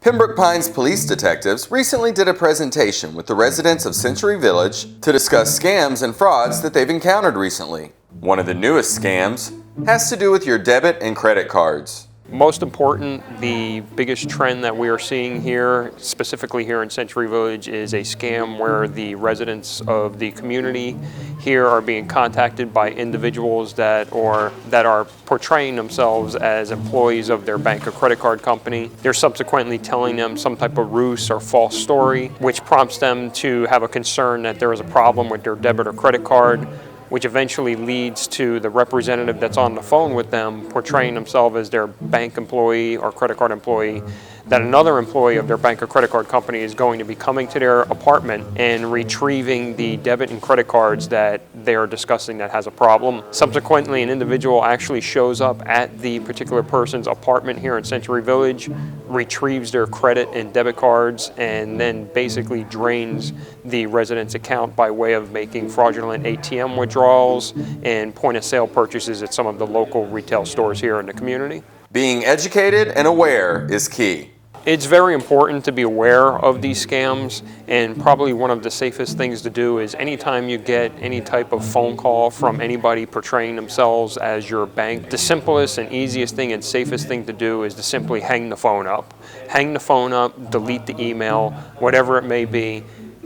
Pembroke Pines Police detectives recently did a presentation with the residents of Century Village to discuss scams and frauds that they've encountered recently. One of the newest scams has to do with your debit and credit cards. Most important, the biggest trend that we are seeing here, specifically here in Century Village, is a scam where the residents of the community here are being contacted by individuals that are portraying themselves as employees of their bank or credit card company. They're subsequently telling them some type of ruse or false story, which prompts them to have a concern that there is a problem with their debit or credit card, which eventually leads to the representative that's on the phone with them portraying themselves as their bank employee or credit card employee, that another employee of their bank or credit card company is going to be coming to their apartment and retrieving the debit and credit cards that they are discussing that has a problem. Subsequently, an individual actually shows up at the particular person's apartment here in Century Village, retrieves their credit and debit cards, and then basically drains the resident's account by way of making fraudulent ATM withdrawals and point-of-sale purchases at some of the local retail stores here in the community. Being educated and aware is key. It's very important to be aware of these scams, and probably one of the safest things to do is anytime you get any type of phone call from anybody portraying themselves as your bank, the simplest and easiest thing and safest thing to do is to simply hang the phone up. Hang the phone up, delete the email, whatever it may be.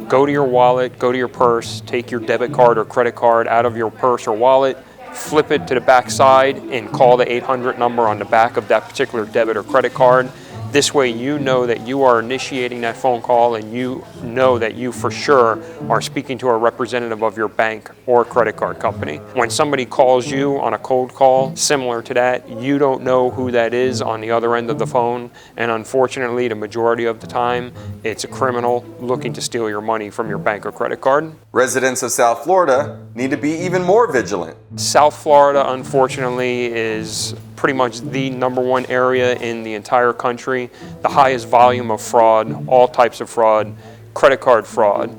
Go to your wallet, go to your purse, take your debit card or credit card out of your purse or wallet, flip it to the back side and call the 800 number on the back of that particular debit or credit card. This way you know that you are initiating that phone call and you know that you for sure are speaking to a representative of your bank or credit card company. When somebody calls you on a cold call similar to that, you don't know who that is on the other end of the phone, and unfortunately the majority of the time it's a criminal looking to steal your money from your bank or credit card. Residents of South Florida need to be even more vigilant. South Florida, unfortunately, is pretty much the #1 area in the entire country. The highest volume of fraud, all types of fraud, credit card fraud,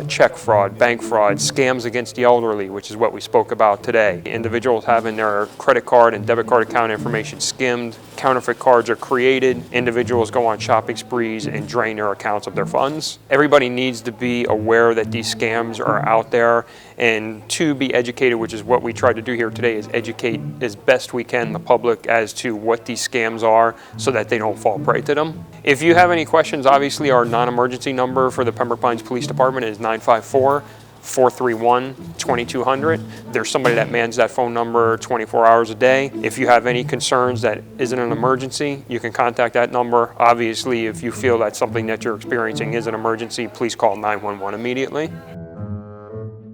check fraud, bank fraud, scams against the elderly, which is what we spoke about today. Individuals having their credit card and debit card account information skimmed, counterfeit cards are created, individuals go on shopping sprees and drain their accounts of their funds. Everybody needs to be aware that these scams are out there and to be educated, which is what we try to do here today, is educate as best we can the public as to what these scams are so that they don't fall prey to them. If you have any questions, obviously our non-emergency number for the Pembroke Pines Police Department is 954-431-2200. There's somebody that mans that phone number 24 hours a day. If you have any concerns that isn't an emergency, you can contact that number. Obviously, if you feel that something that you're experiencing is an emergency, please call 911 immediately.